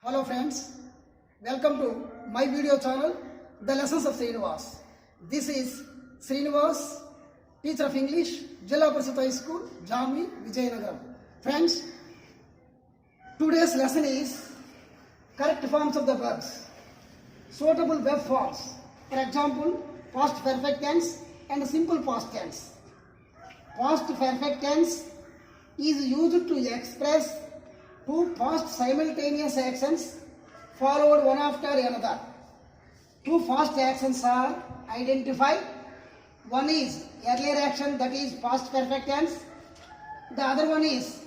Hello friends, welcome to my video channel, The Lessons of Srinivas. This is Srinivas, teacher of English, Jilla Parishad High School, Jamni, Vijayanagaram. Friends, today's lesson is correct forms of the verbs, suitable verb forms. For example, past perfect tense and simple past tense. Past perfect tense is used to express two past simultaneous actions followed one after another. Two past actions are identified. One is earlier action, that is past perfect tense. The other one is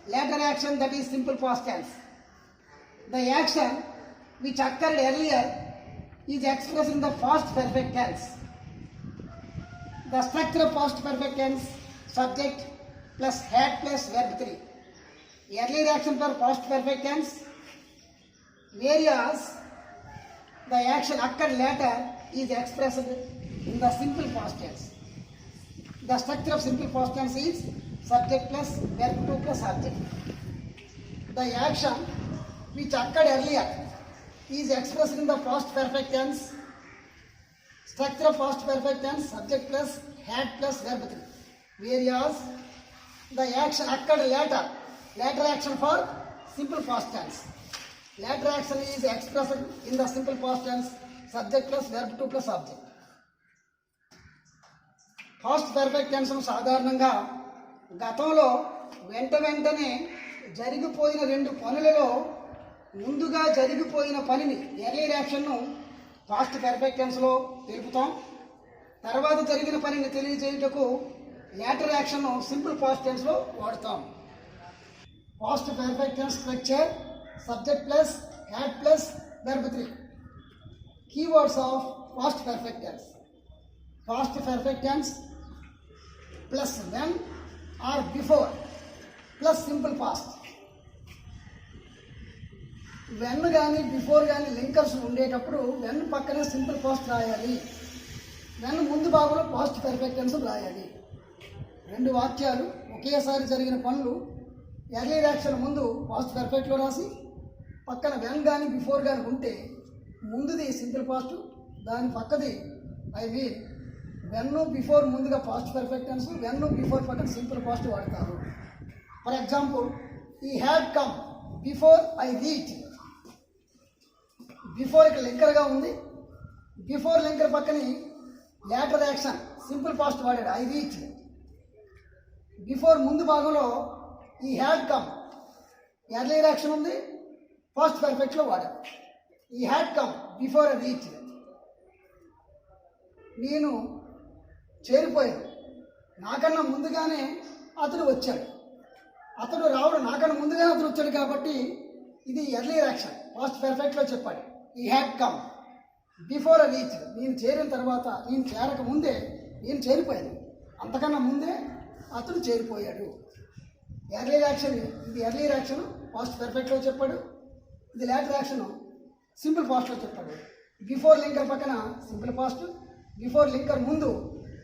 later action, that is simple past tense. The action which occurred earlier is expressed in the past perfect tense. The structure of past perfect tense: subject plus had plus verb 3. Earlier action for past perfect tense, whereas the action occurred later is expressed in the simple past tense. The structure of simple past tense is subject plus verb 2 plus object. The action which occurred earlier is expressed in the past perfect tense. Structure of past perfect tense: subject plus had plus verb 3. Whereas the action occurred later, later action for simple past tense. Later action is expressed in the simple past tense: subject plus verb 2 plus object. Past perfect tense సాధారణంగా గతంలో వెంటనే జరిగిపోయిన రెండు పనులలో ముందుగా జరిగిపోయిన పనిని earlier యాక్షన్ను పాస్ట్ పర్ఫెక్ట్ టెన్స్లో తెలుపుతాం. తర్వాత జరిగిన పనిని తెలియజేయుటకు లేటర్ యాక్షన్ను సింపుల్ పాస్ట్ టెన్స్లో వాడతాం. Past perfect tense structure: subject plus had plus verb 3. Keywords of past perfect tense: past perfect tense plus when or before plus simple past. when కానీ బిఫోర్ కానీ లింకర్స్ ఉండేటప్పుడు when పక్కనే simple past రాయాలి, when ముందు భాగంలో past perfect tense రాయాలి. రెండు వాక్యాలు ఒకేసారి జరిగిన పనులు ఎర్లియర్ యాక్షన్ ముందు పాస్ట్ పర్ఫెక్ట్లో రాసి పక్కన వెన్ కానీ బిఫోర్ కానీ ఉంటే ముందుది సింపుల్ పాస్ట్, దాని పక్కది వెన్ బిఫోర్ ముందుగా past perfect tense, when before పక్కన సింపుల్ పాస్ట్ వాడతారు. For example, he had come before I reach. Before ఇక్కడ లింకర్గా ఉంది, బిఫోర్ లింకర్ పక్కని లేటర్ యాక్షన్ సింపుల్ పాస్ట్ వాడాడు, ఐ రీచ్. బిఫోర్ ముందు భాగంలో he had come earlier action ఉంది, పాస్ట్ పర్ఫెక్ట్లో వాడాడు. He had come before I reach. నేను చేరిపోయాను, నాకన్నా ముందుగానే అతడు వచ్చాడు. అతడు రావడం నాకన్నా ముందుగానే అతడు వచ్చాడు కాబట్టి ఇది ఎర్లియర్ యాక్షన్, పాస్ట్ పర్ఫెక్ట్లో చెప్పాడు. ఈ had come before I reach. నేను చేరిన తర్వాత, నేను చేరక ముందే నేను చేరిపోయాను, అంతకన్నా ముందే అతడు చేరిపోయాడు. ఎర్లియర్ యాక్షన్, ఇది ఎర్లియర్ యాక్షన్ పాస్ట్ పర్ఫెక్ట్లో చెప్పాడు, ఇది లేటర్ యాక్షన్ సింపుల్ పాస్ట్లో చెప్పాడు. బిఫోర్ లింకర్ పక్కన సింపుల్ పాస్ట్, బిఫోర్ లింకర్ ముందు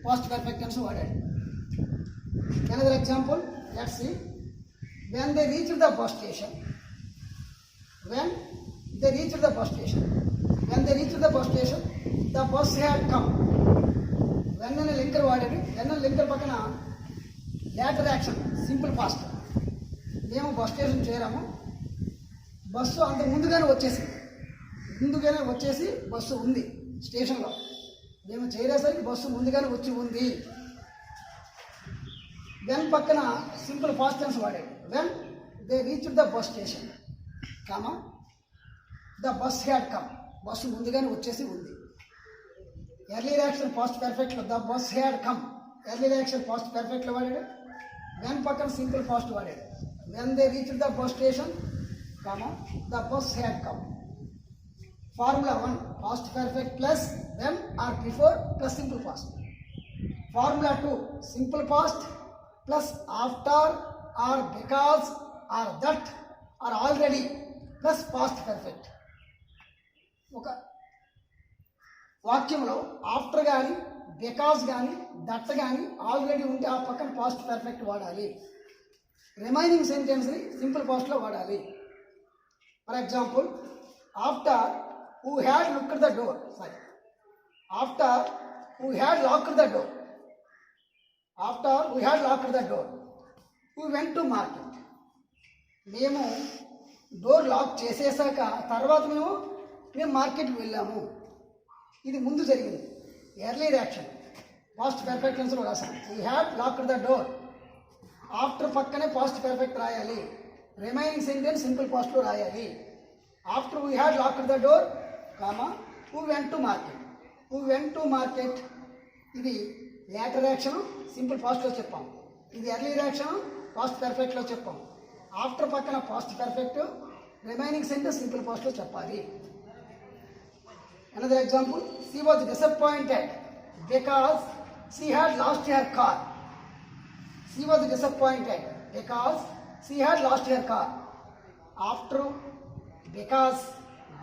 పాస్ట్ పర్ఫెక్ట్ టెన్స్ వాడాడు. Another example, let's see. when they reached the bus station, when they reached the bus station, when they reached the bus station, the bus had come. when అనే linker వాడాడు, when అనే linker పక్కన later action simple past. మేము bus station చేరాము, bus అంత ముందుగానే వచ్చేసి bus ఉంది స్టేషన్లో. మేము చేరేసరికి బస్సు ముందుగానే వచ్చి ఉంది. వెన్ పక్కన సింపుల్ పాస్ట్ టెన్స్ వాడాడు. When they reached the bus station, comma the bus had come. Bus ముందుగానే వచ్చేసి ఉంది. ఎర్లియర్ యాక్షన్ పాస్ట్ పర్ఫెక్ట్లో the bus had come, earlier action past పర్ఫెక్ట్లో వాడాడు. వెన్ పక్కన సింపుల్ పాస్ట్ వాడాడు. When they reached the bus station, comma the bus had come. Formula 1, past perfect plus when or before plus simple past. Formula 2, simple past plus after or because or that or already plus past perfect. ఒక వాక్యంలో after కానీ because కానీ that కానీ already ఉంటే ఆ పక్కన past perfect వాడాలి. Remaining సెంటెన్స్ని simple పాస్ట్లో వాడాలి. For example, after who had looked the door, sorry, after who had locked the door, after who had locked the door, who went to market. మేము door lock చేసేసాక తర్వాత మేము మార్కెట్కి వెళ్ళాము. ఇది ముందు జరిగింది, ఎర్లీయర్ యాక్షన్. పాస్ట్ పర్ఫెక్ట్ టెన్స్లో రాసాను. We had locked the door. After పక్కనే పాస్ట్ పర్ఫెక్ట్ రాయాలి. రిమైనింగ్ సెంటెన్స్ సింపుల్ పాస్ట్లో రాయాలి. After we had locked the door comma who went to market. Who went to market ఇది లేటర్ యాక్షన్ సింపుల్ పాస్ట్లో చెప్పాం. ఇది earlier action past పర్ఫెక్ట్లో చెప్పాం. ఆఫ్టర్ పక్కన past perfect, remaining sentence simple పాస్ట్లో చెప్పాలి. Another example, she was disappointed because she had lost her car. She was disappointed because she had lost her car. After because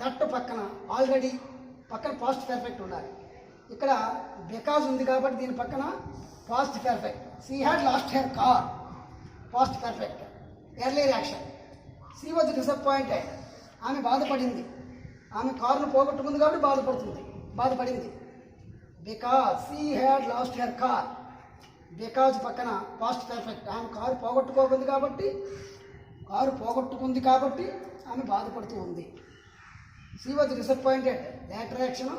that పక్కన already పక్కన past perfect ఉండాలి. ఇక్కడ because ఉంది కాబట్టి దీని పక్కన past perfect. she had lost her car, past perfect, earlier action. she was disappointed, ఆమె బాధపడింది. ఆమె కారును పోగొట్టుకుంది కాబట్టి బాధపడింది. Because she had lost her car. Because పక్కన పాస్ట్ పర్ఫెక్ట్. ఆమె కారు పోగొట్టుకుంది కాబట్టి ఆమె బాధపడుతూ ఉంది. She was disappointed later action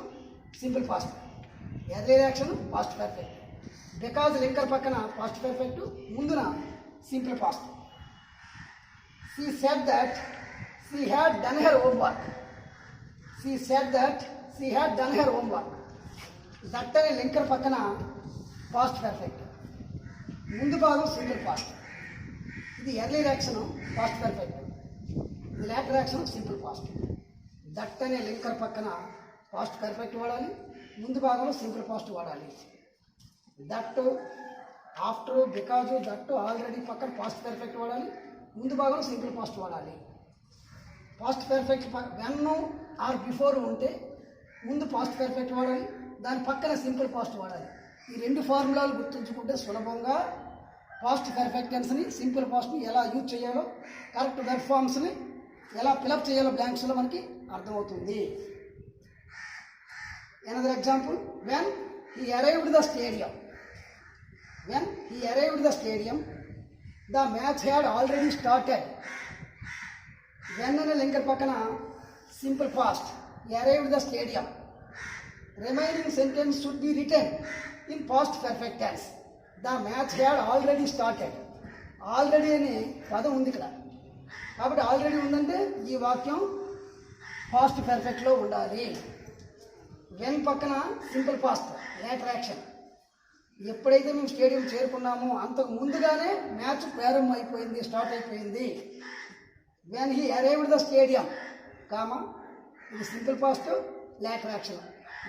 simple past, earlier action past perfect. Because linker పక్కన పాస్ట్ పర్ఫెక్ట్, ముందున simple past. She said that she had done her homework. She said that she had done her homework. That అనే linker పక్కన past perfect, ముందు భాగం simple past. ఇది earlier action past perfect, ఇది later action simple past. That అనే linker పక్కన past perfect వాడాలి, ముందు భాగంలో సింపుల్ పాస్ట్ వాడాలి. That, after, because, that, already పక్కన పాస్ట్ పర్ఫెక్ట్ వాడాలి, ముందు భాగంలో సింపుల్ పాస్ట్ వాడాలి. Past perfect when are before ఉంటే ముందు పాస్ట్ పర్ఫెక్ట్ వాడాలి, దాని పక్కన సింపుల్ పాస్ట్ వాడాలి. ఈ రెండు ఫార్ములాలు గుర్తుంచుకుంటే సులభంగా పాస్ట్ పర్ఫెక్ట్ టెన్స్ని, సింపుల్ పాస్ట్ని ఎలా యూజ్ చేయాలో, కరెక్ట్ వెర్బ్ ఫార్మ్స్ని ఎలా ఫిలప్ చేయాలో బ్లాంక్స్లో మనకి అర్థమవుతుంది. Another example, when he arrived the stadium the match had already started. When అనే లింకర్ పక్కన simple past, arrived the stadium. Remaining sentence should be written in past perfect tense. The match had already started. Already అనే పదం ఉంది ఇక్కడ కాబట్టి already ఉందంటే ఈ వాక్యం పాస్ట్ పర్ఫెక్ట్లో ఉండాలి. వెన్ పక్కన సింపుల్ పాస్ట్, లేటర్ యాక్షన్. ఎప్పుడైతే మేము స్టేడియం చేరుకున్నామో అంతకు ముందుగానే మ్యాచ్ ప్రారంభం అయిపోయింది, స్టార్ట్ అయిపోయింది. When he arrived the stadium comma ఇది simple past, later action.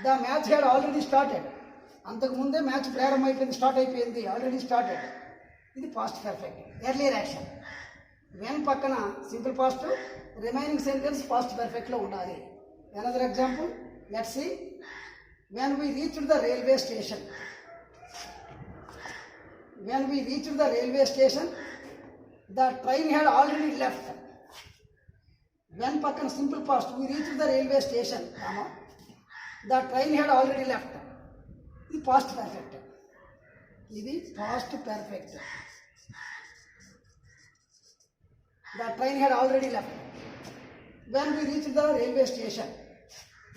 The match had already started. అంతకు ముందే మ్యాచ్ ప్రారంభం అయిపోయింది, స్టార్ట్ అయిపోయింది, ఆల్రెడీ స్టార్టెడ్. ఇది past perfect, earlier action. When పక్కన simple past, remaining sentence past పర్ఫెక్ట్లో ఉండాలి. Another example, let's see. When we reached the railway station. When we reached the railway station the train had already left. When పక్కన simple past, we reached the railway station comma the train had already left. ఇది past perfect. ఇది past perfect. The train had already left. When we reached the railway station.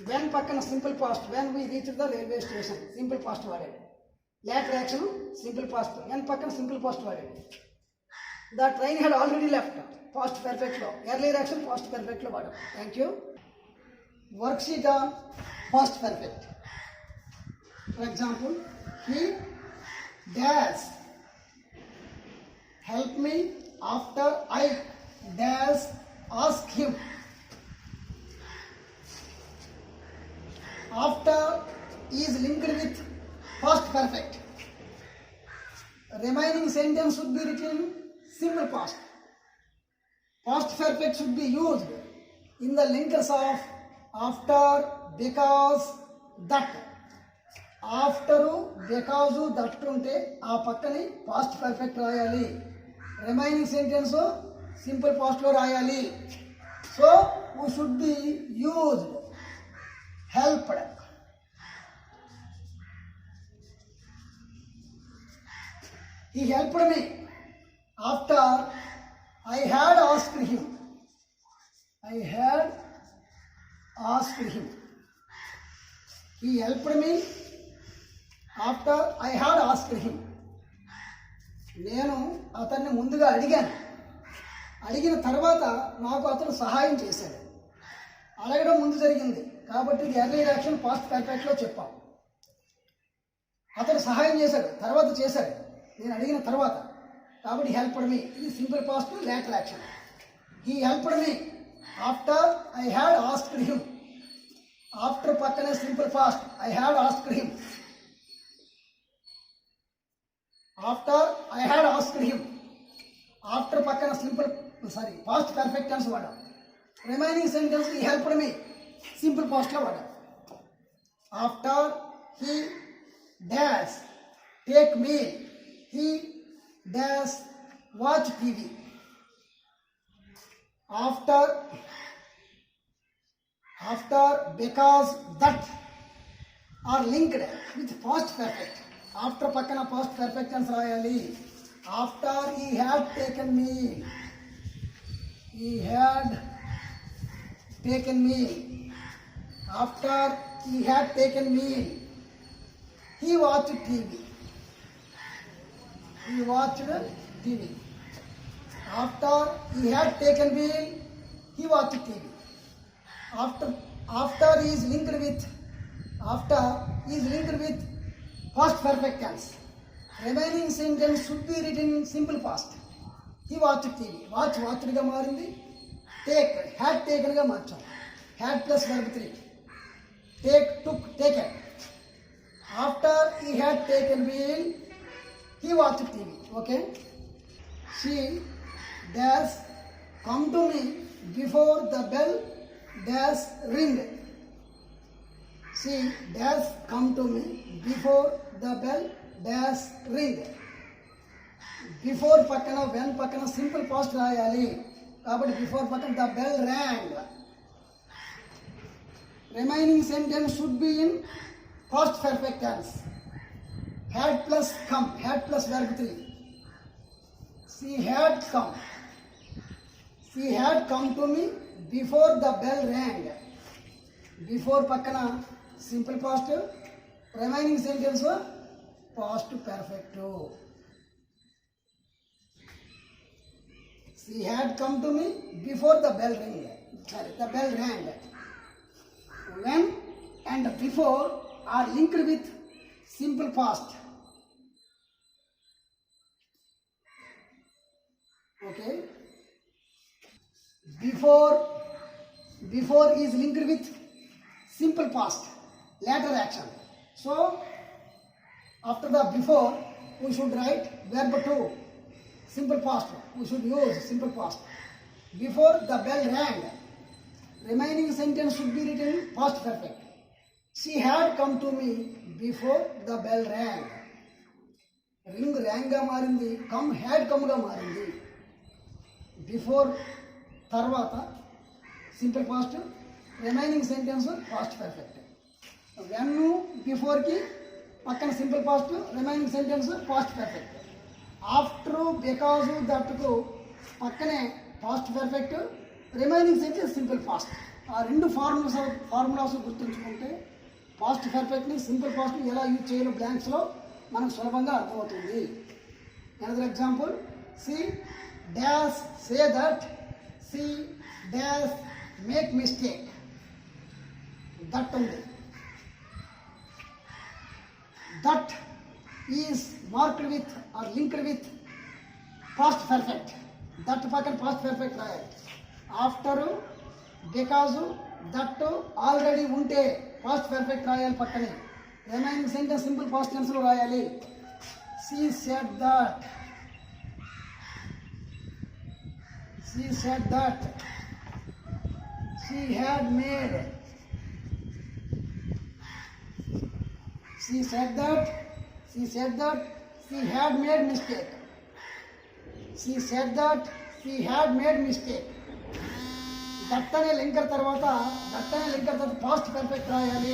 When పక్కన simple past, when we reached the railway station simple past వాడాడు. Later action simple past, when పక్కన simple past వాడాడు. The train had already left past పర్ఫెక్ట్లో, earlier action past పర్ఫెక్ట్లో వాడాడు. Thank you. Worksheet on past perfect. For example, he dash help me after I dash ask him. After is linked with past perfect. Remaining sentence should be written simple past. Past perfect should be used in the linkers of after, because, that. After, because, that ఉంటే ఆ పక్కనే past perfect రాయాలి. Remaining sentence simple పాస్ట్లో రాయాలి. So we should be used helped. He helped me after I had asked him. I had asked him. He helped me after I had asked him. నేను అతన్ని ముందుగా అడిగాను. అడిగిన తర్వాత నాకు అతను సహాయం చేశాడు. అడగడం ముందు జరిగింది కాబట్టి ఇది ఎర్లీ యాక్షన్ పాస్ట్ పర్ఫెక్ట్లో చెప్పాం. అతను సహాయం చేశాడు, తర్వాత చేశాడు, నేను అడిగిన తర్వాత. కాబట్టి హెల్ప్డ్ మీ ఇది simple past later action. He helped me after I had asked him. After పక్కనే simple past I had asked him. After I had asked him. After పక్కన పాస్ట్ పర్ఫెక్ట్ టెన్స్ వాడాం. Remaining sentence he helped me simple past వాడాం. After he dash take meal, he dash watch TV. After because that are linked with past perfect. After పక్కన past perfect tense రాయాలి. ఆఫ్టర్ he had taken meal, he had taken meal. After he had taken meal, he watched TV. He watched TV. After he had taken meal, he watched TV. After is linked with past perfect tense. Remaining sentence should be written in simple past. He watched TV. watched గా మారింది. take had taken గా మార్చాం. had plus verb 3. take took taken. After he had taken meal, he watched TV. Okay. She dash come to me before the bell dash ring. She dash come to me before the bell dash ring. Before పక్కన when పక్కన simple past రాయాలి కాబట్టి before పక్కన the bell rang. Remaining sentence should be in past perfect tense. Had plus come, had plus verb 3. she had come to me before the bell rang. Before పక్కన simple past, remaining sentence past perfect. she had come to me before the bell rang. When and before are linked with simple past. Okay. Before is linked with simple past later action. So after the before we should write verb 2 simple past. We should use simple past. Before the bell rang. Remaining sentence should be written in past perfect. She had come to me before the bell rang. ring rang గా మారింది, come had come గా మారింది. Before తర్వాత simple past, remaining sentence past perfect. When బిఫోర్కి పక్కన simple past, remaining sentence past perfect. After because దట్కు పక్కనే past perfect, remaining sentence simple past. ఆ రెండు ఫార్ములాస్ గుర్తుంచుకుంటే పాస్ట్ పర్ఫెక్ట్ని సింపుల్ పాస్ట్ ఎలా యూజ్ చేయాలో బ్లాంక్స్లో మనకు సులభంగా అర్థమవుతుంది. Another example, she dash say that, she dash make mistake. That ఉంది. That is marked with or linked with past perfect. That పక్కన పాస్ట్ పర్ఫెక్ట్ రాయాలి. ఆఫ్టర్ బికాజ్ దట్ ఆల్రెడీ ఉంటే పాస్ట్ పర్ఫెక్ట్ రాయాలి పక్కనే. రిమైనింగ్ సెంటెన్స్ సింపుల్ పాస్ట్ టెన్స్లో రాయాలి. she said that, she said that, she had made, she said that, she said that she had made mistake. She said that she had made mistake. That అనే linker తర్వాత past perfect రాయాలి.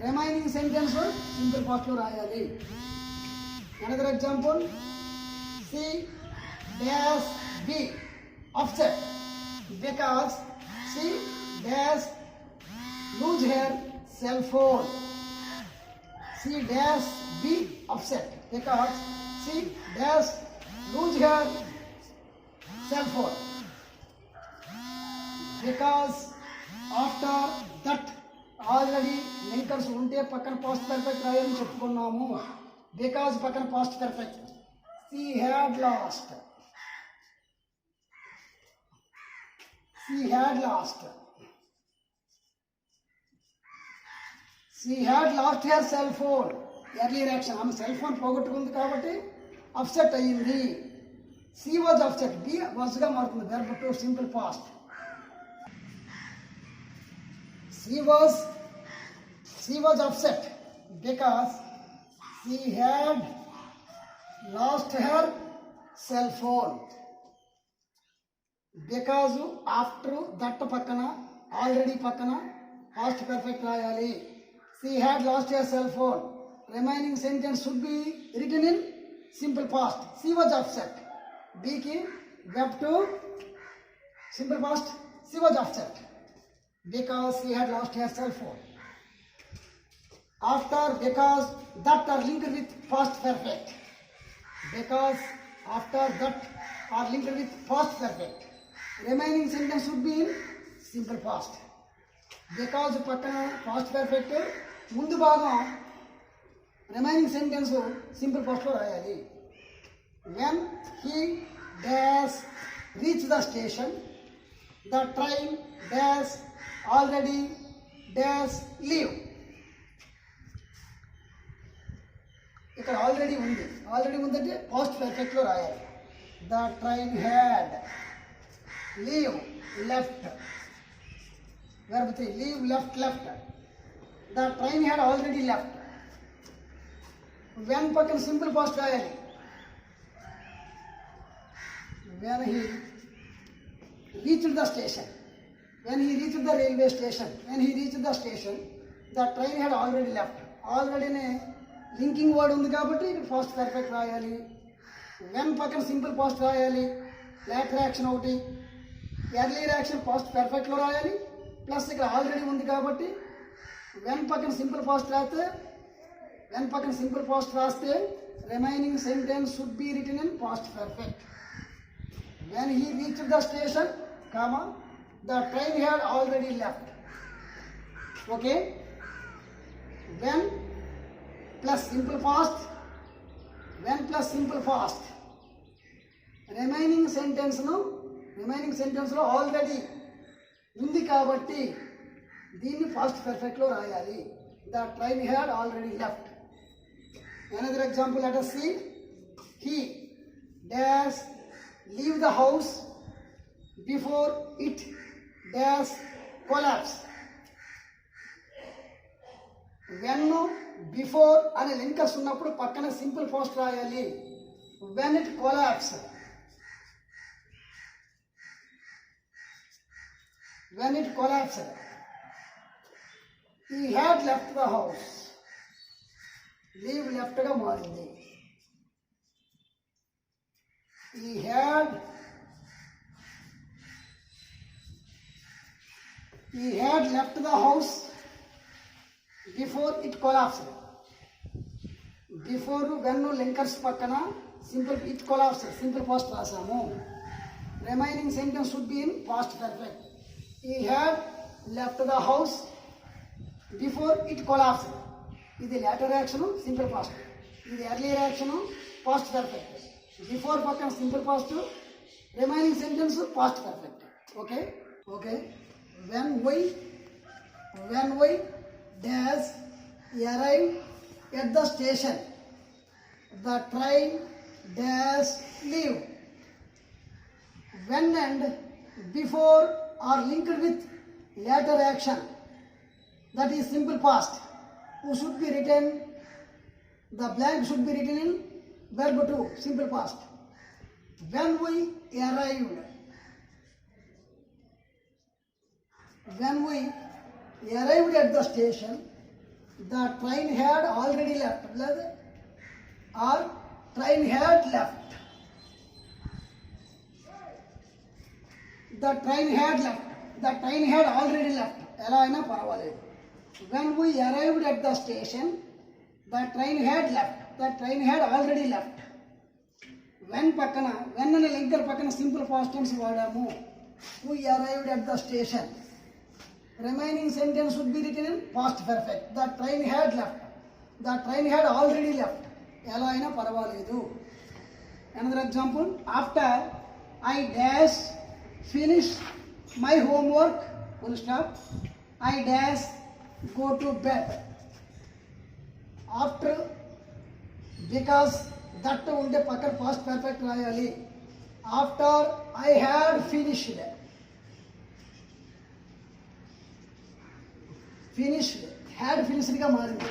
Remaining sentence simple పాస్ట్లో రాయాలి. Another example, she dash be upset because she dash lose her cell phone. She dash be upset because she dash lose her cell phone. Because after that already linkers ఉంటే పక్కన past perfect రాయాలని చెప్పుకున్నాము. Because పక్కన past perfect. She had lost. She had lost her cell phone. Early reaction, ఆమె cell phone పోగొట్టుకుంది కాబట్టి upset అయ్యింది. She was upset, be వాజ్గా మారుతుంది, verb to simple past. She was upset because she had lost her cell phone. Because after that పక్కన already పక్కన past perfect రాయాలి. She had lost her cell phone. Remaining sentence should be written in simple past. She was upset. B ki verb to simple past. She was upset because she had lost her cell phone. After, because, that are linked with past perfect. Because, after, that are linked with past perfect. Remaining sentence should be in simple past. Because పక్కన past perfect, ముందు భాగం remaining sentence simple పాస్ట్లో రాయాలి. When he dash reach the station, the train dash already dash leave. ఇక్కడ already ఉందంటే past పర్ఫెక్ట్లో రాయాలి. The train had, leave left, verb 3, leave left. The train had already left. When పక్కన simple past రాయాలి. When he reached the station, when he reached the railway station, the train had already left. Already నే linking word ఉంది కాబట్టి ఇక్కడ past perfect రాయాలి. When పక్కన simple past రాయాలి. Later action ఒకటి, ఎర్లీ యాక్షన్ పాస్ట్ పర్ఫెక్ట్లో రాయాలి. ప్లస్ ఇక్కడ ఆల్రెడీ ఉంది కాబట్టి వెన్ పక్కన సింపుల్ పాస్ట్ రాస్తే remaining sentence should be written in past perfect. When he reached the station, comma, the train had already left. Okay, when plus simple past, remaining సెంటెన్స్లో already ఉంది కాబట్టి దీన్ని past పర్ఫెక్ట్లో రాయాలి. The train had already left. Another example, let us see. He dash leave the house before it dash collapse. When before అనే linkers ఉన్నప్పుడు పక్కన simple past రాయాలి. When it collapse, when it collapsed. He had left the house. Leave left గా మారింది. He had left the house before it collapsed. Before when linkers పక్కన simple it collapsed simple past రాసాము. Remaining sentence should be in past perfect. He had left the house before it collapsed. ఇది later action simple past, ఇది early action past perfect. Before పక్కన simple past, remaining sentence past perfect. Okay. When we dash arrive at the station, the train dash leave. When and before are linked with later action, that is simple past. Who should be written, the blank should be written in verb 2, simple past. When we arrived, When we arrived at the station, the train had already left. Or train had left. The train had left. The train had already left. ఎలా అయినా పర్వాలేదు. When we arrived at the station, the train had left. The train had already left. When పక్కన when అనే linker పక్కన simple past tense వాడాము. We arrived at the station. Remaining sentence would be written in past perfect. The train had left. The train had already left. ఎలా అయినా పర్వాలేదు. Another example. After I dash finish my homework, full stop, I dash go to bed. After, because that ఉంటే పక్కన past perfect రాయాలి. After I had finished. Finished. Had finished గా మారింది.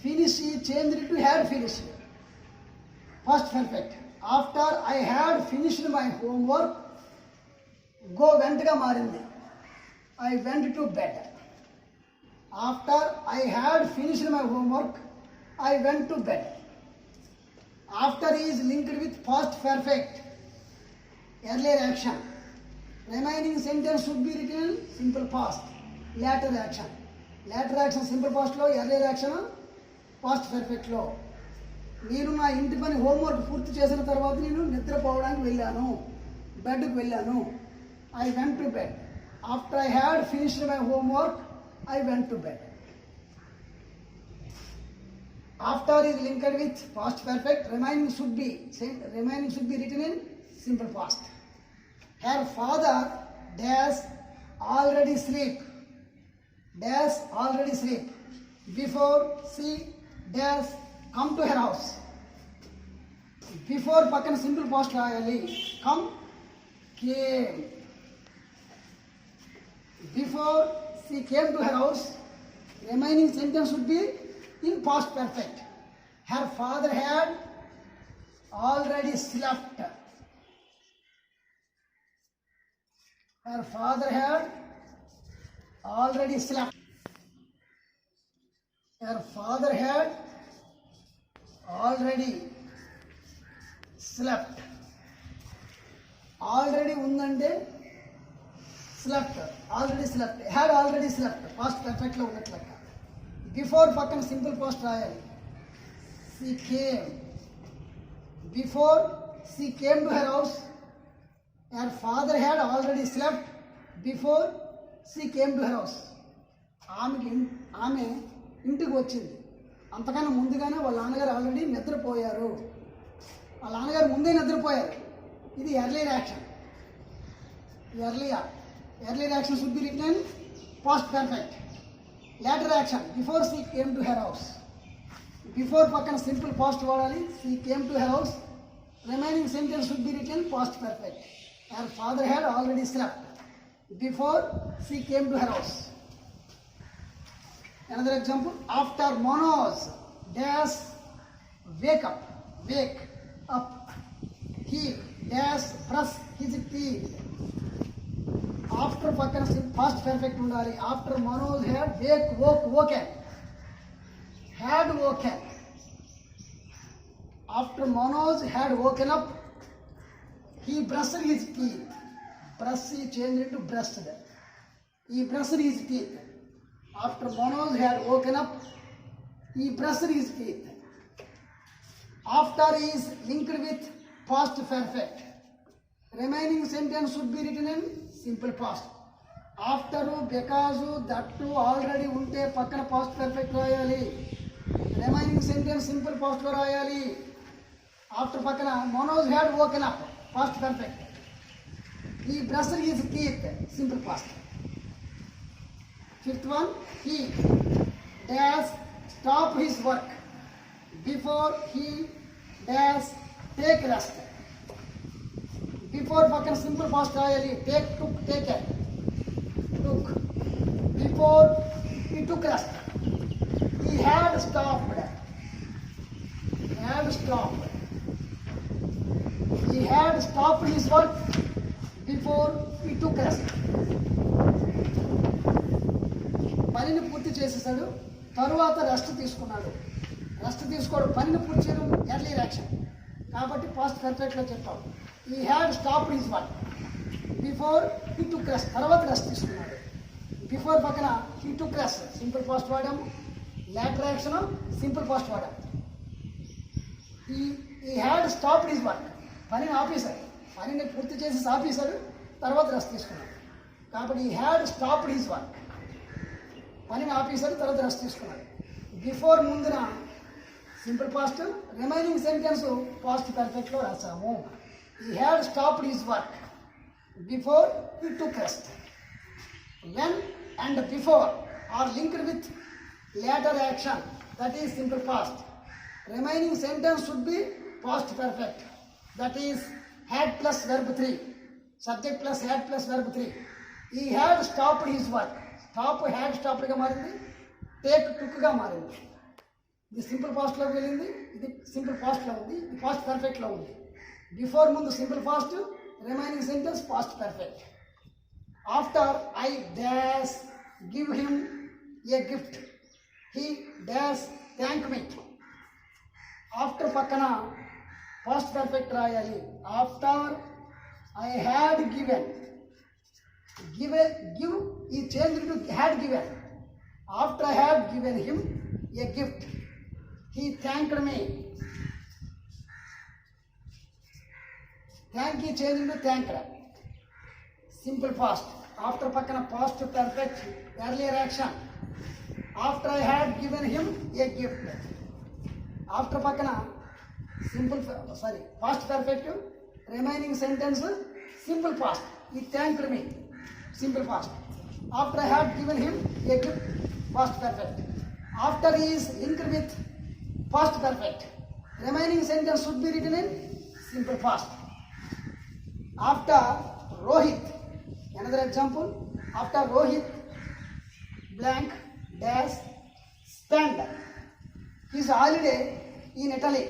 Finish changed to had finished. Past perfect. After I had finished my homework, go went గా మారింది. I went to bed. After I had finished my homework, I went to bed. After is linked with past perfect, earlier action. Remaining sentence should be written in simple past, later action. Later action simple past లో, earlier action past perfect లో. నేను నా ఇంటి పని homework పూర్తి చేసిన తర్వాత నేను నిద్రపోవడానికి వెళ్ళాను, బెడ్కి వెళ్ళాను. I went to bed. After I had finished my homework, I went to bed. After is linked with past perfect. Remaining should be written in simple past. Her father dash already sleep. Dash already sleep before she dash come to her house. Before పక్కన simple past రాయాలి. Come came. Before she came to her house, remaining sentence should be in past perfect. Her father had already slept. Her father had already slept. Her father had already slept. Already ఉందంటే slept. Already slept. Had already slept. Past perfect లో ఉన్నట్లక్క. Before పక్కన simple past రాయాలి. She came. Before she came to her house, her father had already slept before she came to her house. ఆమె ఇంటికి వచ్చింది. అంతకన్నా ముందుగానే వాళ్ళ నాన్నగారు ఆల్రెడీ నిద్రపోయారు. వాళ్ళ నాన్నగారు ముందే నిద్రపోయారు. ఇది earlier action. Earlier action should be written in past perfect. Later action, before she came to her house. Before పక్కన simple past వాడాలి. She came to her house. Remaining sentence should be written past perfect. Her father had already slept before she came to her house. Another example. After Manoj dash wake up. He dash brush his teeth. After పక్కన past perfect ఉండాలి. After Manoj had woken. Had woken. After Manoj had woken up, he brushed his teeth. Brush changed into brushed. He brushed his teeth. After Manoj had woken up, he brushed his teeth. After is linked with past perfect. Remaining sentence should be written in simple past. After, because, that, already ఉంటే పక్కన past perfect రాయాలి. Remaining sentence simple past లో రాయాలి. After పక్కన Manoj had woken up, past perfect. He brushed his teeth, simple past. Fifth one, he dash stop his work before he dash take rest. Before పక్కన simple past రాయాలి. Take, took, taken. Took. Before he took rest. He had stopped. He had stopped his work before he took rest. పనిని పూర్తి చేసేసాడు, తరువాత rest తీసుకున్నాడు. Rest తీసుకోవడం పనిని పూర్తి చేయడం ఎర్లియర్ యాక్షన్ కాబట్టి పాస్ట్ పర్ఫెక్ట్లో చెప్పాం. ఈ had stopped his work before he took rest, తర్వాత రెస్ట్ తీసుకున్నాడు. బిఫోర్ పక్కన he took rest simple past వాడాము, లేటర్ యాక్షన్ సింపుల్ పాస్ట్ వాడాము. ఈ హ్యాడ్ స్టాప్డ్ హిస్ వర్క్, పనిని ఆపేశాడు, పనిని పూర్తి చేసి ఆపేశాడు, తర్వాత రెస్ట్ తీసుకున్నాడు. కాబట్టి ఈ హ్యాడ్ స్టాప్డ్ హిస్ వర్క్, పనిని ఆపేశాడు, తర్వాత రెస్ట్ తీసుకున్నాడు. బిఫోర్ ముందున simple past, remaining sentence past పర్ఫెక్ట్లో రాసాము. He had stopped his work before he took rest. When and before are linked with later action, that is simple past. Remaining sentence should be past perfect, that is had plus verb 3, subject plus had plus verb 3. He had stopped his work, stop had స్టాప్డ్గా మారింది, take టుక్గా మారింది. ఇది simple పాస్ట్లోకి వెళ్ళింది, ఇది simple పాస్ట్లో ఉంది, ఇది past పర్ఫెక్ట్లో ఉంది. బిఫోర్ ముందు simple past, remaining sentence past perfect. After I dash give him a gift, he dash thank me. After పక్కన పాస్ట్ పర్ఫెక్ట్ రాయాలి. After I had given, give ఈ change to had given. After I had given him a gift, he thanked me. Thank you change into thanked. Simple past. After pakana past perfect earlier action. After I had given him a gift. After pakana past perfect, remaining sentence simple past. He thanked me. Simple past. After I had given him a gift, past perfect. After he is linked with past perfect, remaining sentence should be written in simple past. After Rohit, another example, after Rohit blank dash spend his holiday in Italy.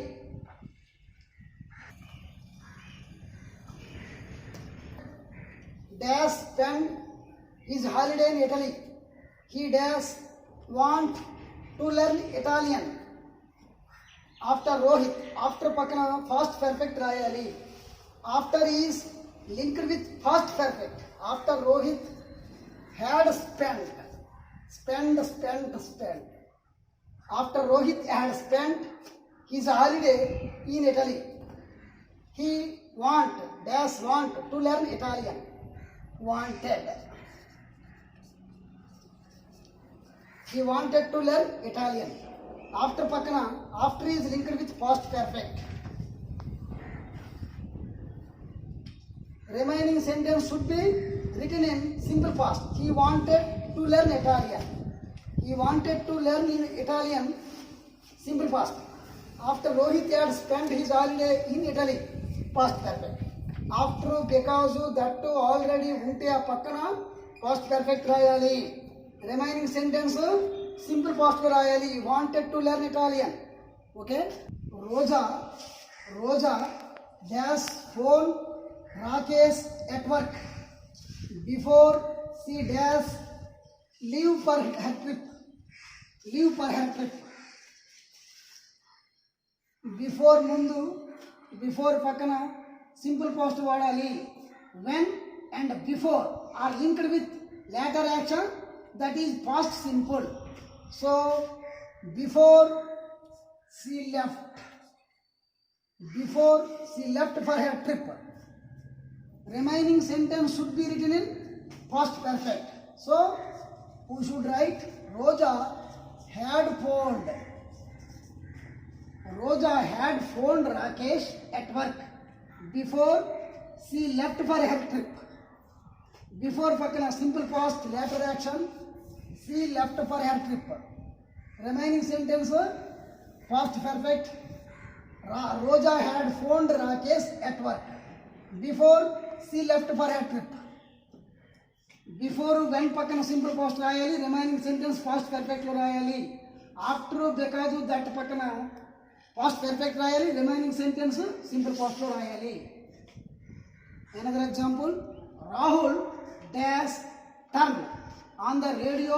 Dash spend his holiday in Italy. He dash want to learn Italian. After Rohit, after pakana past perfect rayali. After is linked with past perfect. After Rohit had spent. After Rohit had spent his holiday in Italy, he want to learn Italian. Wanted. He wanted to learn Italian. After pakana, after is linked with past perfect. Remaining sentence should be written in simple past. He wanted to learn Italian. He wanted to learn Italian, simple past. After Rohit had spent his holiday in Italy, past perfect. After because that already unte a pakana past perfect rayali. Remaining sentence simple past lo rayali. Wanted to learn Italian. Okay. Roja dash phone Rakesh at work before she dash leave for her trip. Before mundu, before pakana simple past vadali. When and before are linked with later action, that is past simple. So before she left for her trip, remaining sentence should be written in past perfect. So who should write? Roja had phoned Rakesh at work before she left for her trip. Before pakana simple past later action, she left for her trip. Remaining sentence past perfect. Roja had phoned Rakesh at work before she left for her trip. Before when pakana simple past rayali, remaining sentence past perfect lo rayali. After because that pakana past perfect rayali, remaining sentence simple past lo rayali. Another example, Rahul dash turn on the radio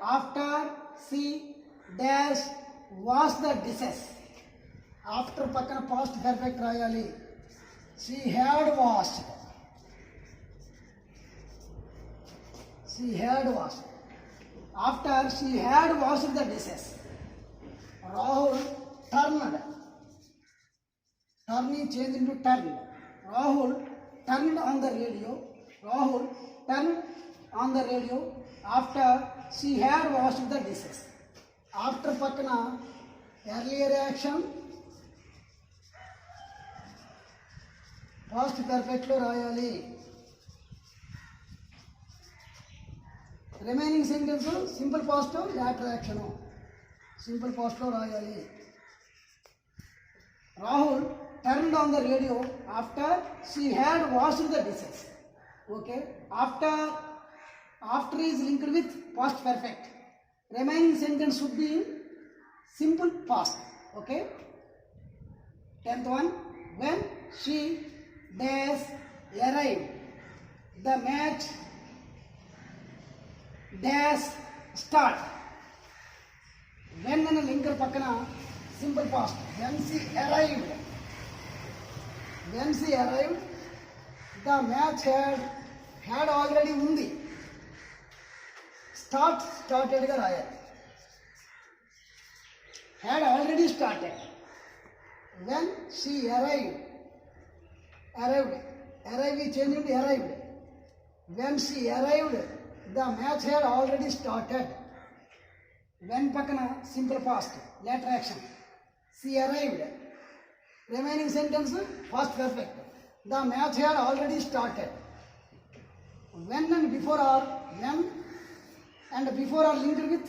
after she dash wash the dishes. After పక్కన past perfect రాయాలి. She had washed. She had washed. After she had washed the dishes, Rahul turned. Turn change into turn. Rahul turned on the radio. Rahul turned on the radio after she had washed the dishes. After పక్కన earlier action past perfect లో రాయాలి. Remaining sentence simple past later action simple past లో రాయాలి. Rahul turned on the radio after she had washed the dishes. Okay, after is linked with past perfect. Remaining sentence should be in simple past. Okay, 10th one, when she dash arrived, the match dash start. When and linker pakkana simple past. When she arrived, the match had already undi. Started ga rayali. Had already started. When she arrived change into arrived. When she arrived, the match had already started. When pakana simple past later action. She arrived. Remaining sentence past perfect. The match had already started. When and before are linked with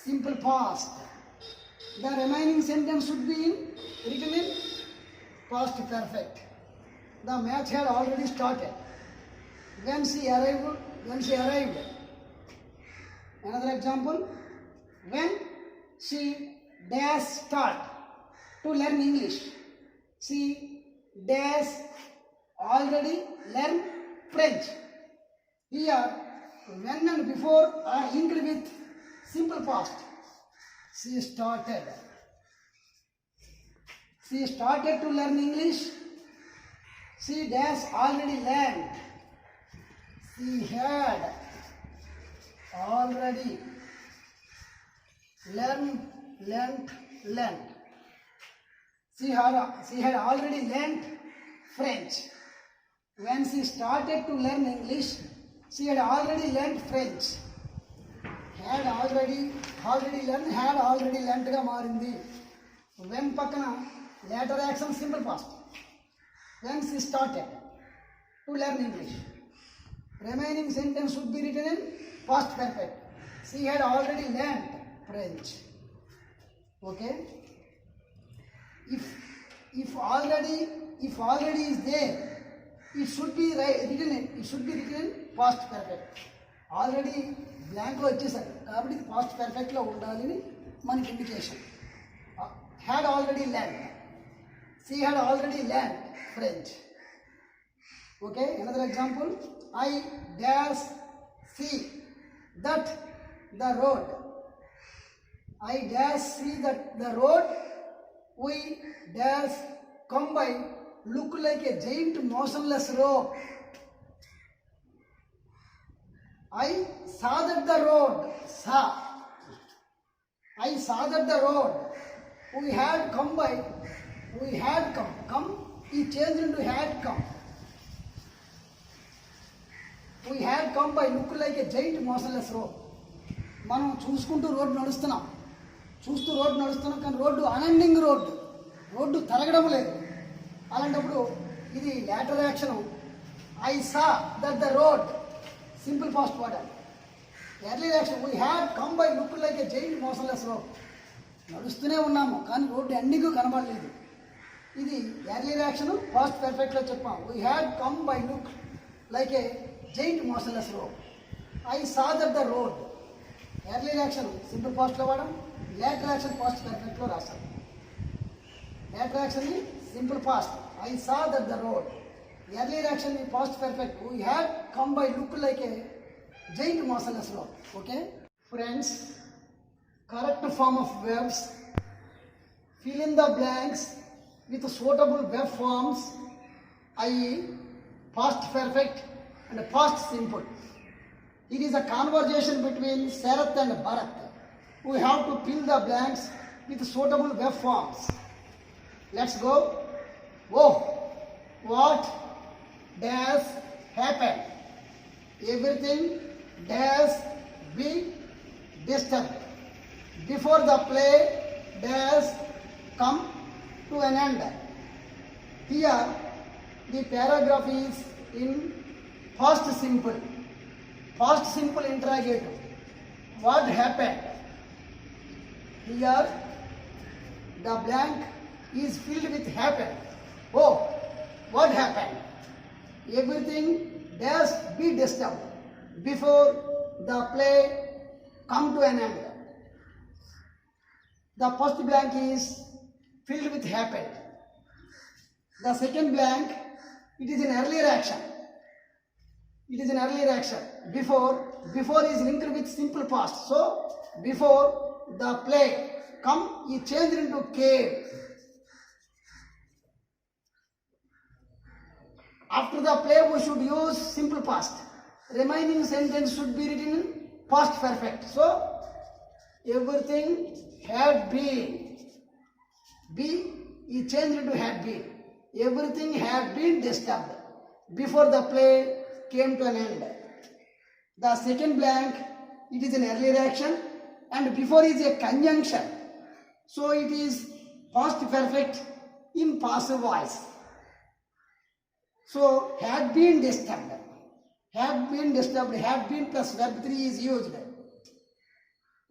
simple past. The remaining sentence should be written in past perfect. The match had already started. When she arrived. Another example, when she dash start to learn English, she dash already learn French. Here when and before are linked with simple past. She started to learn English. She dash already learned. She had already learned. She had already learned French. When she started to learn English, she had already learned French. Had already learned ga marindi. When pakana later action simple past. When she started to learn English. Remaining sentence should be written in past perfect. She had already learned French. Okay. If already is there, it should be written in past perfect. Already blank lo వచ్చేసారు కాబట్టి past perfect లో ఉండాలని మనకి indication. Had already learned. She had already learned French. Okay, another example, I dash see that the road. I dash see that the road we dash come by look like a giant motionless rope. I saw that the road. I saw that the road we had come by. Come he changed into had come. We had come by look like a giant motionless rope. మనం చూస్తూ road నడుస్తున్నాం కానీ road unending road తరగడం లేదు. అలాంటప్పుడు ఇది later action. I saw that the road simple past వాడాలి. Early action we had come by look like a giant motionless road. నడుస్తూనే ఉన్నాము కానీ రోడ్డు ఎండింగ్ కనబడలేదు. ఇది ఎర్లీ యాక్షన్ పాస్ట్ పర్ఫెక్ట్లో చెప్పాం. We had come by look like a giant motionless road. I saw that the road. Early action simple past వాడడం, later action past perfect రాస్తాం. Later యాక్షన్ని simple past I saw that the road. Early యాక్షన్ని past perfect we had come by look like a giant motionless road. Okay. Friends, correct form of verbs. Fill in the blanks with suitable verb forms, i.e. past perfect and past simple. It is a conversation between Sarath and Bharat. We have to fill the blanks with suitable verb forms. Let's go. Oh, what does happen? Everything does be disturbed. Before the play does come to an end. Here, the paragraph is in past simple. Past simple interrogative. What happened? Here, the blank is filled with happened. Oh, what happened? Everything does be disturbed before the play come to an end. The first blank is filled with happened. The second blank, it is an earlier action. It is an earlier action. Before is linked with simple past. So, before the play come, is changed into came. After the play, we should use simple past. Remaining sentence should be written in past perfect. So, everything had been. Be is changed into had been. Everything had been disturbed before the play came to an end. The second blank, it is an earlier action, and before is a conjunction. So, it is past perfect in passive voice. So, had been disturbed. Had been disturbed. Had been plus verb 3 is used.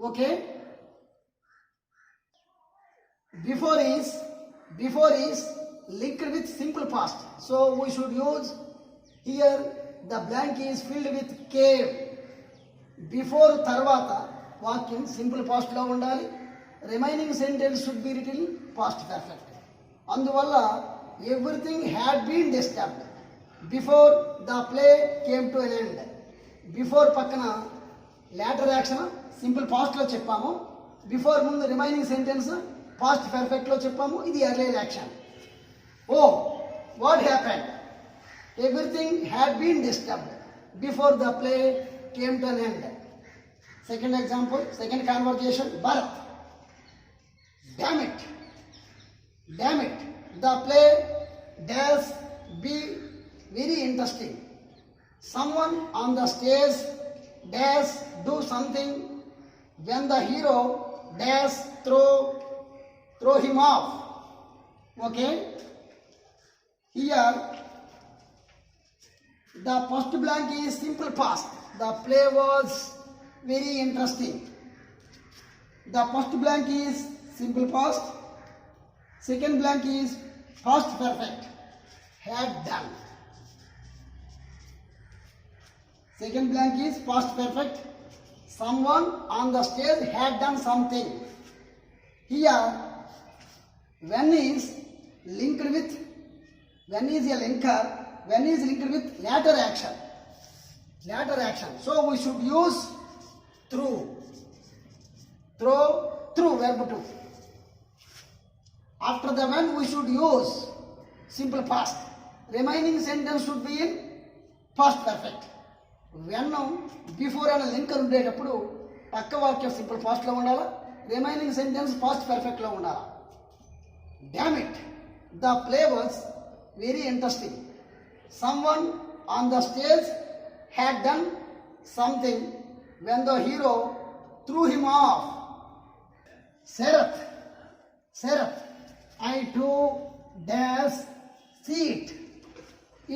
Okay? Before is linked with simple past. So, we should use here the blank is filled with came. Before tarvata vakyam simple past lo undali. Remaining sentence should be written past perfect. Anduvalla everything had been disturbed before the play came to an end. Before pakkana later action simple past lo cheppamu. Before mundu remaining sentence past perfect lo cheppamu. Idi earlier action. Oh, what happened? Everything had been disturbed before the play came to an end. Second example, second conversation, Bharat. Damn it. Damn it. The play does be very interesting. Someone on the stage does do something when the hero does throw him off. Okay? Here, the first blank is simple past. The play was very interesting. The first blank is simple past. Second blank is past perfect. Had done. Second blank is past perfect. Someone on the stage had done something. Here, when is linked with, when is a linker, when is linked with later action. Later action. So we should use through. Through verb to. After the when we should use simple past. Remaining sentence should be in past perfect. When before and linker ఉండేటప్పుడు పక్క వాక్యం simple past లో ఉండాలా, remaining sentence past perfect లో ఉండాలా. Damn it, the play was very interesting. Someone on the stage had done something when the hero threw him off. Sarath, I too dash see it.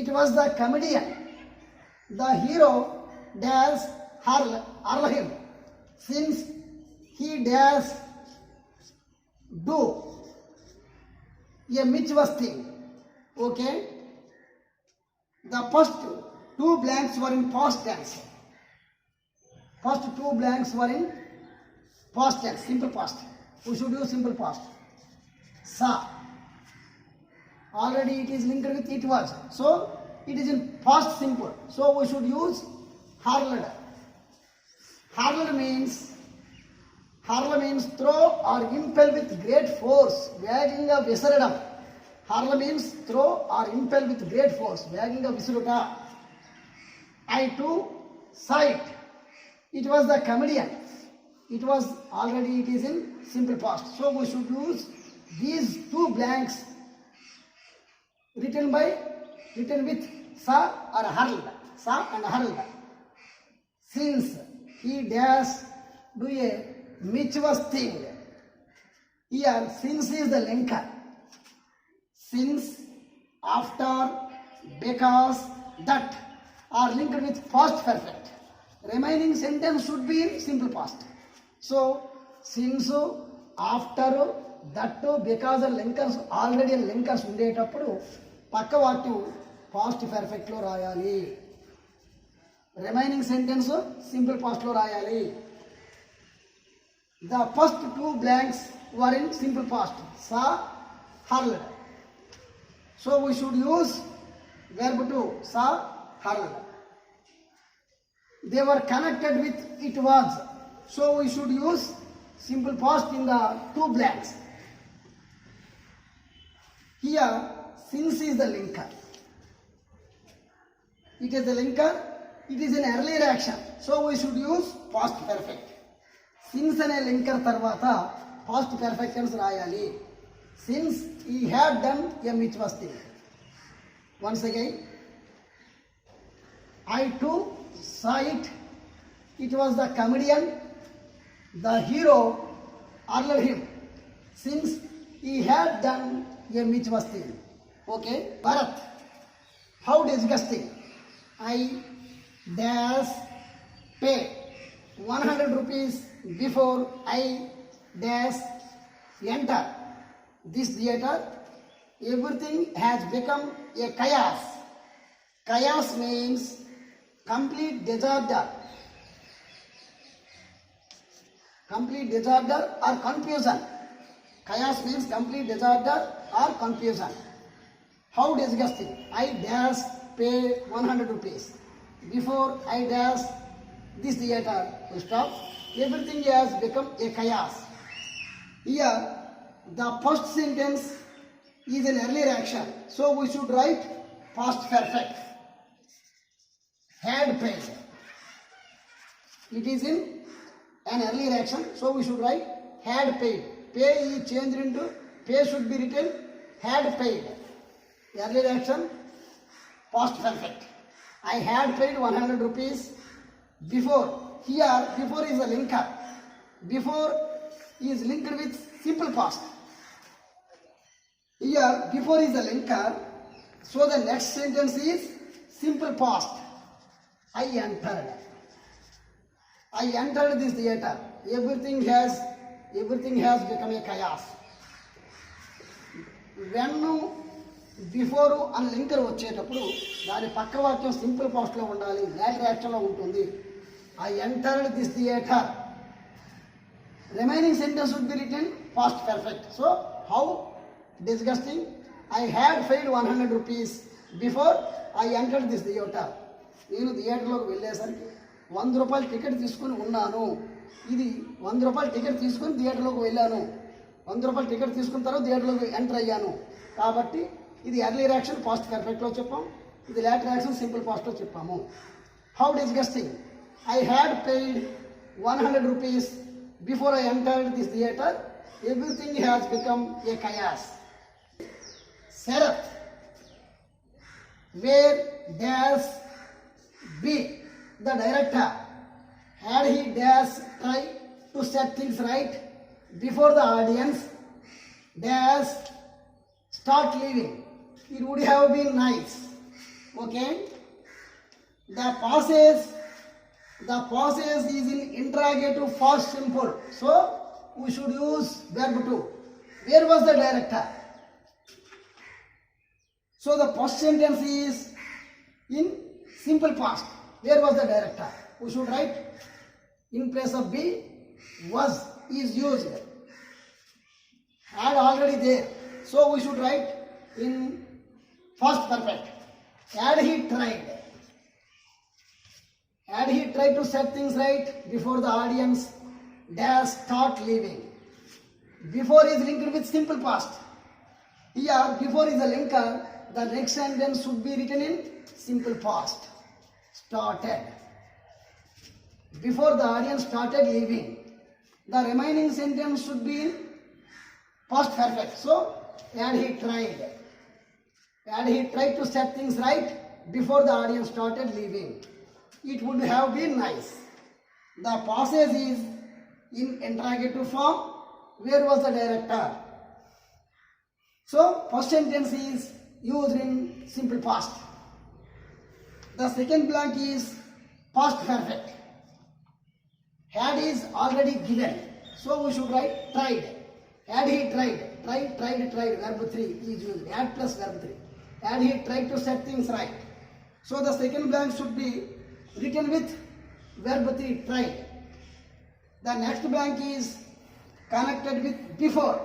It was the comedian. The hero dash hurl him, since he dash do a mischievous thing. Okay? The first two blanks were in past tense. First two blanks were in past tense, simple past. We should use simple past. Sa. Already it is linked with it was. So, it is in past simple. So, we should use hurled. Hurled means Hurl means throw or impel with great force. వేగంగా విసరడం. Hurl means throw or impel with great force. వేగంగా విసురుట. I too saw it. It was the comedian. It was already, it is in simple past. So we should use these two blanks written with saw or hurled. Saw and hurled. Since he dash do a mischievous thing. Here since is the linker. Since, after, because, that are linked with past perfect. Remaining sentence should be in simple past. So since, after, that, because linkers already linkers ఉండేటప్పుడు పక్క వాక్యం past perfect లో రాయాలి. Remaining sentence simple past లో రాయాలి. The first two blanks were in simple past. Saw, hurled. So we should use verb to saw, hurled. They were connected with it was. So we should use simple past in the two blanks. Here since is the linker. It is the linker. It is an earlier action. So we should use past perfect. Since అనే linker తర్వాత past perfect tense రాయాలి. Since he had done a mischievous thing. Once again, I too saw it. It was the comedian. The hero hurled him. Since he had done a mischievous thing. Okay, Bharat. How disgusting. I dash pay 100 rupees before I dash enter this theater. Everything has become a chaos. Chaos means complete disorder. Complete disorder or confusion. Chaos means complete disorder or confusion. How disgusting. I dash pay 100 rupees. Before I dash this theater, we stop. Everything has become a chaos. Here, the first sentence is an earlier action. So we should write past perfect. Had paid. It is in an earlier action. So we should write had paid. Pay is changed into, pay should be written had paid. Earlier action, past perfect. I had paid 100 rupees before. Here, before is a linker. Before is linked with simple past. Here, before is a linker. So the next sentence is simple past. I entered. I entered this theater. Everything has become a chaos. When before అని linker వచ్చేటప్పుడు దాని పక్క వాక్యం simple పాస్ట్లో ఉండాలి, later యాక్షన్లో ఉంటుంది. I entered this theatre. Remaining sentence would be written past perfect. So how disgusting. I had paid 100 rupees before I entered this theatre. నేను థియేటర్లోకి వెళ్ళేసరికి 100 రూపాయలు టికెట్ తీసుకుని ఉన్నాను. ఇది 100 రూపాయలు టికెట్ తీసుకుని థియేటర్లోకి వెళ్ళాను. 100 రూపాయలు టికెట్ తీసుకున్న తర్వాత థియేటర్లోకి ఎంటర్ అయ్యాను. కాబట్టి ఇది ఎర్లీ యాక్షన్ పాస్ట్ పర్ఫెక్ట్లో చెప్పాం, ఇది లేటర్ యాక్షన్ సింపుల్ పాస్ట్లో చెప్పాము. How disgusting. I had paid 100 rupees before I entered this theatre. Everything has become a chaos. Sharath. Where dash be the director. Had he dash try to set things right before the audience dash start leaving. It would have been nice. Okay. The passage is in interrogative past simple. So we should use verb to. Where was the director? So the first sentence is in simple past. Where was the director? We should write in place of be was is used. Had already there. So we should write in past perfect. Had he tried. Had he tried to set things right before the audience dash start living. Before is linked with simple past. Here before is a linker. The next sentence should be written in simple past. Started. Before the audience started living. The remaining sentence should be in past perfect. So, and he tried. And he tried to set things right before the audience started leaving. It would have been nice. The passage is in interrogative form. Where was the director? So, first sentence is used in simple past. The second blank is past perfect. Had is already given. So, we should write tried. Had he tried. Tried, verb 3 is used. Had plus verb 3. Had he tried to set things right. So, the second blank should be written with verb 3, tried. The next blank is connected with before.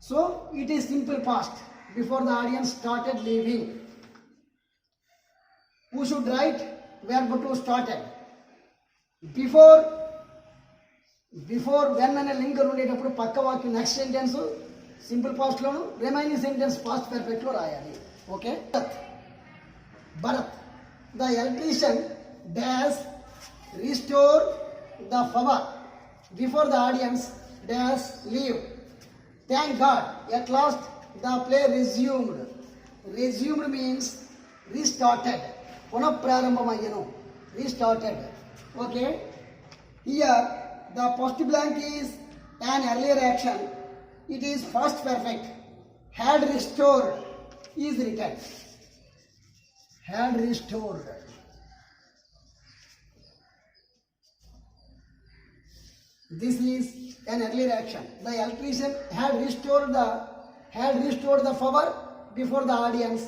So, it is simple past. Before the audience started leaving. Who should write verb 2 started. Before when అనే linker ఉండేటప్పుడు పక్క వాక్యం next sentence simple past లోను remaining sentence past perfect లో రాయాలి. Okay. Bharat the electrician dash restore the power before the audience dash leave. Thank God at last the play resumed. Resumed means restarted. పునఃప్రారంభమయ్యను. Restarted. Okay. Here the first blank is an earlier action. It is past perfect. Had restored is written. Had restored. This is an earlier action. The electrician had restored the power before the audience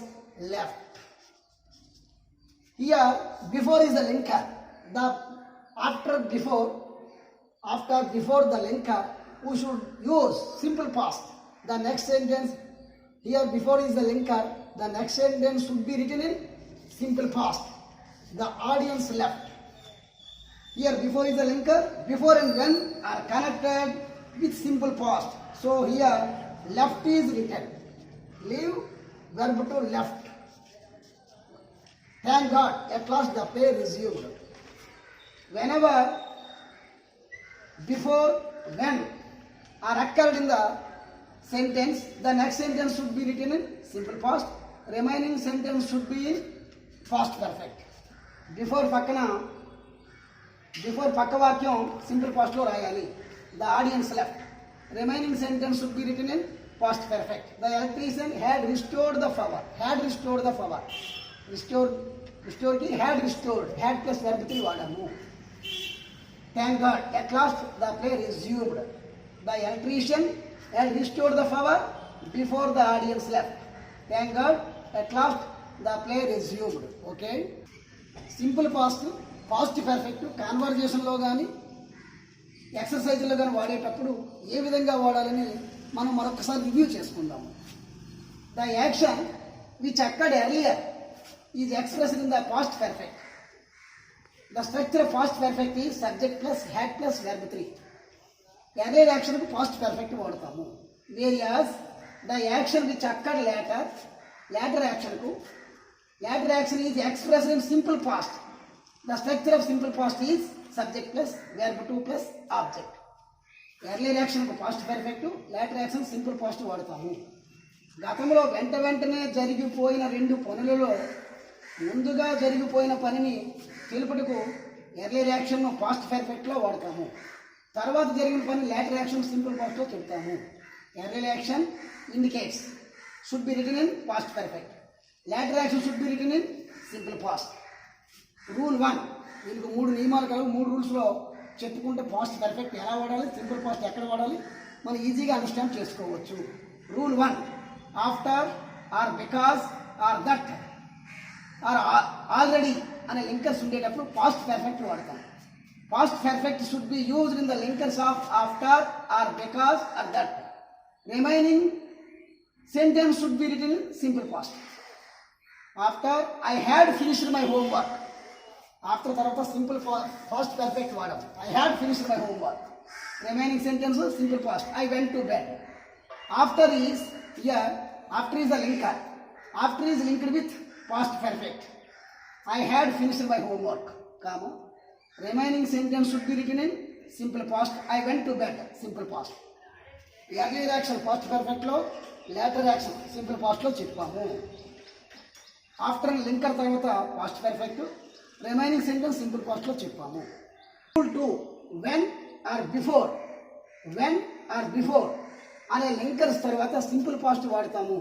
left. Here before is the linker. After before the linker, we should use simple past. The next sentence, here before is the linker, the next sentence should be written in simple past. The audience left. Here before is the linker, before and when are connected with simple past. So here left is written. Leave, verb to left. Thank God, at last the play resumed. Whenever before, when are occurred in the sentence, the next sentence should be written in simple past. Remaining sentence should be in past perfect. Before pakka vakyam simple past lo rayali. The audience left. Remaining sentence should be written in past perfect. The electrician had restored the power. Restore ki had restored. Had plus verb 3 vadamu. Thank God, at last the play resumed. The electrician had restored the power before the audience left. Thank God, at last the play resumed. Okay. Simple past, past perfect, conversation లో కానీ ఎక్సర్సైజ్లో కానీ వాడేటప్పుడు ఏ విధంగా వాడాలని మనం మరొకసారి review చేసుకుందాము. The action which occurred earlier is expressed in the past perfect. The structure of past perfect is subject plus had plus verb 3. Earlier action ku past perfect వాడతాము. Whereas the action which occurred later action is expressed in simple past. The structure of simple past is subject plus verb 2 plus object. Earlier action ku past perfect, later action simple past వాడతాము. గతంలో వెంటనే జరిగిపోయిన రెండు పనులలో ముందుగా జరిగిపోయిన పనిని తెలుపుటకు earlier action past perfect లో వాడతాము. తర్వాత జరిగిన పని లేటర్ యాక్షన్ సింపుల్ పాస్ట్ లో చెప్తాము. Earlier action indicates should be written in past perfect. Later action should be written in simple past. Rule 1, దీనికి 3 నియమాలు కలవు. 3 రూల్స్ లో చెప్పుకుంటే పాస్ట్ పర్ఫెక్ట్ ఎలా వాడాలి, సింపుల్ పాస్ట్ ఎక్కడ వాడాలి మనం ఈజీగా అండర్స్టాండ్ చేసుకోవచ్చు. Rule 1, after or because or that or already అనే లింకర్స్ ఉండేటప్పుడు పాస్ట్ పర్ఫెక్ట్ వాడతాం. Past perfect should be used in the linkers of after or because or that. Remaining sentence should be written in simple past. After I had finished my homework. After తర్వాత simple past perfect వాడాం. I had finished my homework. Remaining sentence simple past. I went to bed. After is here. After is the linker. After is linked with past perfect. I had finished my homework, comma. Remaining sentence should be written in simple past. I went to bed, simple past. Earlier action past perfect lo, later action simple past lo చెప్పాము. After linker తర్వాత past perfect, remaining sentence simple past లో చెప్పాము. Rule 2, when or before అనే linkers తర్వాత simple past వాడతాము.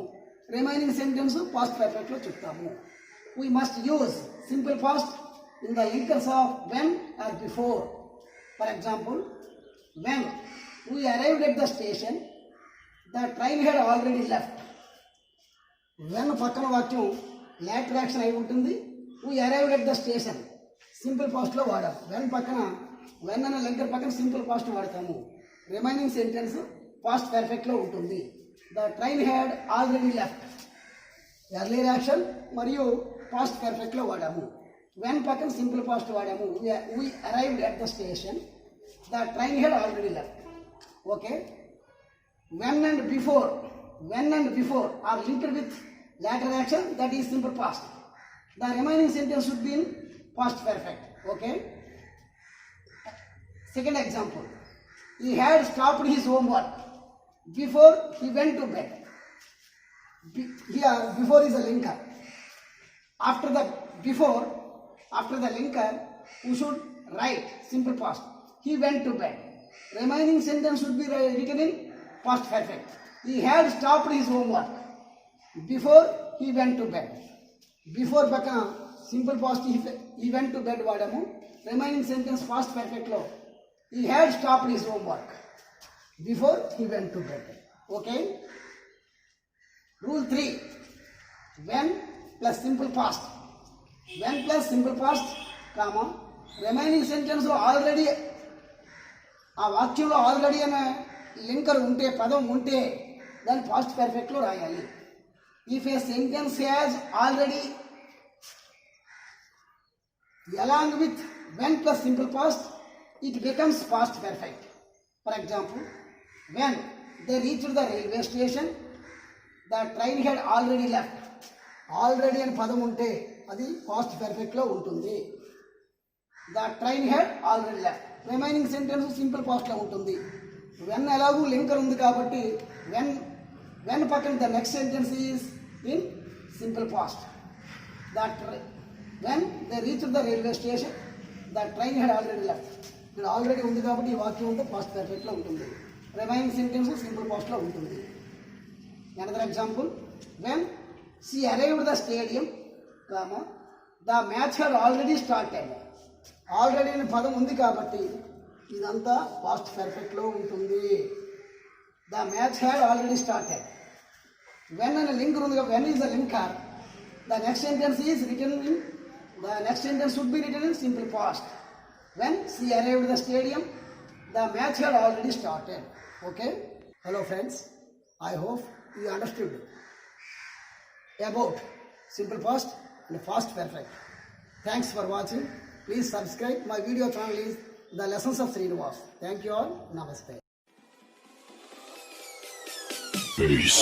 Remaining sentence past perfect లో చెప్తాము. We must use simple past in the linkers of when or before. For example, when we arrived at the station, the train had already left. When పక్కన వాక్యం later action అయి ఉంటుంది. We arrived at the station. Simple past లో వాడాం. When పక్కన when అనే linker పక్కన simple past వాడతాము. Remaining sentence past perfect లో ఉంటుంది. The train had already left earlier action మరియు పాస్ట్ పర్ఫెక్ట్ లో వాడాము. వెన్ పక్కన సింపుల్ పాస్ట్ వాడాము. we arrived at the station. The train had already left. Okay. When and before are linked with later action, that is simple past. The remaining sentence should be in past perfect. Okay. Second example. He had stopped his homework before he went to bed. Here before is a linker. After the linker, we should write simple past. He went to bed. Remaining sentence should be written in past perfect. He had stopped his homework before he went to bed. Before పక్కన simple past he went to bed వాడాము. Remaining sentence past perfect లో he had stopped his homework before he went to bed. Okay. Rule 3, when plus simple past. When plus simple past, comma, remaining sentence లో already ఆ వాక్యంలో already అనే linker ఉంటే పదం ఉంటే దాన్ని పాస్ట్ పర్ఫెక్ట్ లో రాయాలి. If a sentence has already along with when plus simple past, it becomes past perfect. For example, when they reached the railway station, the train had already left. Already అని పదం ఉంటే అది past perfect లో ఉంటుంది. The train had already left. Remaining sentence simple past లో ఉంటుంది. when ఎలాగూ linker ఉంది కాబట్టి when పక్కన the next sentence is in simple past. That when they reached the railway station, the train had already left. ఇక్కడ already ఉంది కాబట్టి ఈ వాక్యం ఉంటే పాస్ట్ పర్ఫెక్ట్ లో ఉంటుంది. రిమైనింగ్ సెంటెన్స్ సింపుల్ పాస్ట్ లో ఉంటుంది. Another example, when she arrived the stadium, comma, the match had already started. Already అనే పదం ఉంది కాబట్టి ఇదంతా పాస్ట్ పర్ఫెక్ట్ లో ఉంటుంది. The match had already started. When అనే లింక్ ఉంది కాబట్టి when is the linker, the next sentence should be written in simple past. When she arrived at the stadium, the match had already started. Okay. Hello friends, I hope you understood about simple past and past perfect. Thanks for watching. Please subscribe. My video channel is The Lessons of Srinivas. Thank you all. Namaste. Peace.